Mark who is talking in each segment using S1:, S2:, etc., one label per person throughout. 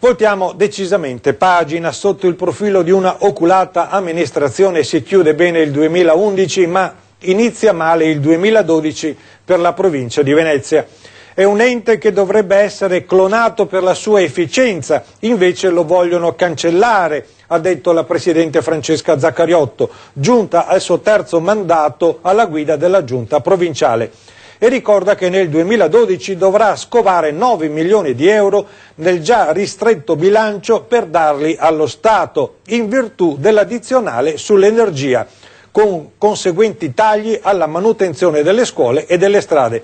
S1: Voltiamo decisamente pagina. Sotto il profilo di una oculata amministrazione si chiude bene il 2011, ma inizia male il 2012 per la provincia di Venezia. È un ente che dovrebbe essere clonato per la sua efficienza, invece lo vogliono cancellare, ha detto la Presidente Francesca Zaccariotto, giunta al suo terzo mandato alla guida della Giunta provinciale. E ricorda che nel 2012 dovrà scovare 9 milioni di euro nel già ristretto bilancio per darli allo Stato, in virtù dell'addizionale sull'energia, con conseguenti tagli alla manutenzione delle scuole e delle strade.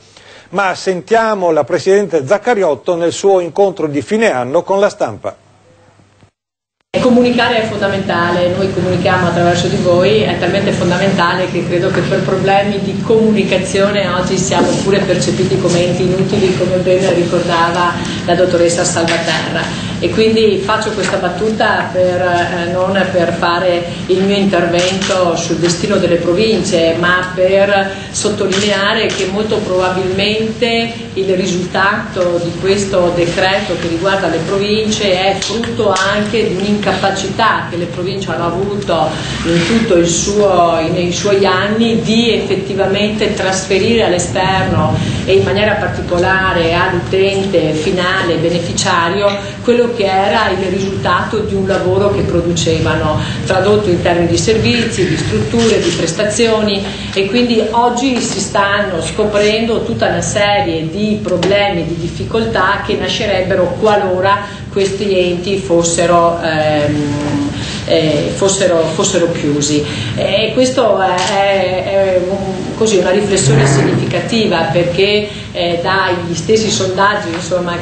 S1: Ma sentiamo la Presidente Zaccariotto nel suo incontro di fine anno con la stampa.
S2: Comunicare è fondamentale, noi comunichiamo attraverso di voi, è talmente fondamentale che credo che per problemi di comunicazione oggi siamo pure percepiti come enti inutili, come ben ricordava la dottoressa Salvaterra. E quindi faccio questa battuta non per fare il mio intervento sul destino delle province, ma per sottolineare che molto probabilmente il risultato di questo decreto che riguarda le province è frutto anche di un'incapacità che le province hanno avuto nei suoi anni di effettivamente trasferire all'esterno e in maniera particolare all'utente finale beneficiario quello che era il risultato di un lavoro che producevano, tradotto in termini di servizi, di strutture, di prestazioni, e quindi oggi si stanno scoprendo tutta una serie di problemi, di difficoltà che nascerebbero qualora questi enti fossero chiusi. E questo è così una riflessione significativa, perché dagli stessi sondaggi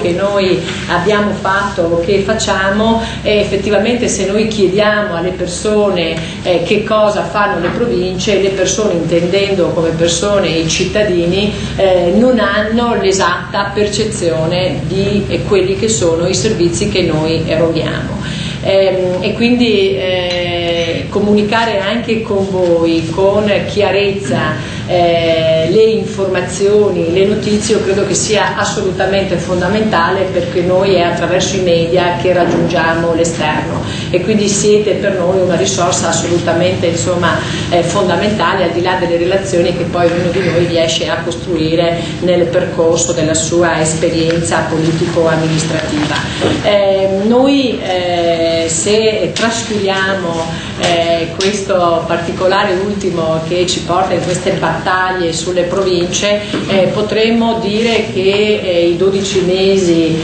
S2: che noi abbiamo fatto, che facciamo, effettivamente se noi chiediamo alle persone che cosa fanno le province, le persone, intendendo come persone i cittadini, non hanno l'esatta percezione di quelli che sono i servizi che noi eroghiamo. E quindi comunicare anche con voi con chiarezza le informazioni, le notizie, io credo che sia assolutamente fondamentale, perché noi è attraverso i media che raggiungiamo l'esterno e quindi siete per noi una risorsa assolutamente fondamentale, al di là delle relazioni che poi ognuno di noi riesce a costruire nel percorso della sua esperienza politico-amministrativa. Noi se trascuriamo questo particolare ultimo che ci porta in queste battaglie sulle province, potremmo dire che i 12 mesi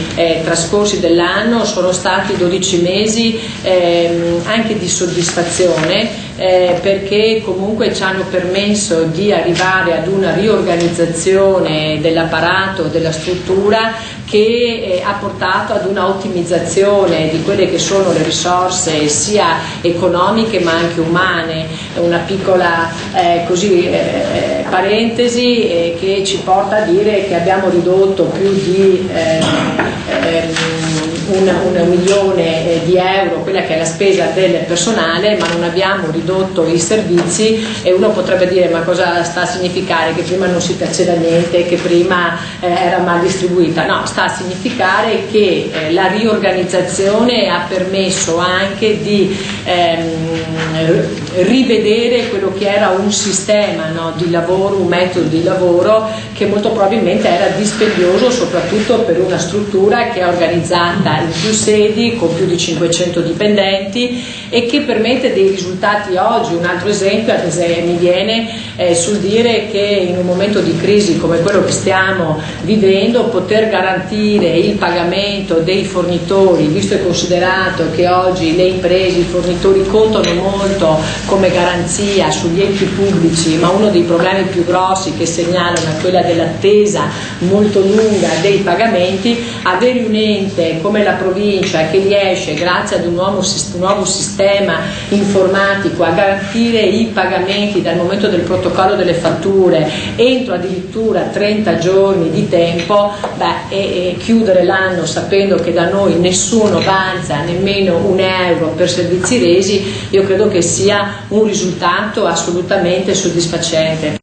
S2: trascorsi dell'anno sono stati 12 mesi anche di soddisfazione, perché comunque ci hanno permesso di arrivare ad una riorganizzazione dell'apparato, della struttura, che ha portato ad una ottimizzazione di quelle che sono le risorse sia economiche ma anche umane. Una piccola parentesi che ci porta a dire che abbiamo ridotto più di un milione di euro quella che è la spesa del personale, ma non abbiamo ridotto i servizi, e uno potrebbe dire: ma cosa sta a significare? Che prima non si faceva niente, che prima era mal distribuita? No, sta a significare che la riorganizzazione ha permesso anche di rivedere quello che era un sistema di lavoro, un metodo di lavoro che molto probabilmente era dispendioso, soprattutto per una struttura che è organizzata in più sedi, con più di 500 dipendenti, e che permette dei risultati oggi. Un altro esempio mi viene sul dire che in un momento di crisi come quello che stiamo vivendo, poter garantire il pagamento dei fornitori, visto e considerato che oggi le imprese, i fornitori contano molto come garanzia sugli enti pubblici, ma uno dei problemi più grossi che segnalano è quella dell'attesa molto lunga dei pagamenti. Avere un ente come la provincia che riesce, grazie ad un nuovo sistema informatico, a garantire i pagamenti dal momento del protocollo delle fatture entro addirittura 30 giorni di tempo, e chiudere l'anno sapendo che da noi nessuno avanza nemmeno un euro per servizi resi, io credo che sia un risultato assolutamente soddisfacente.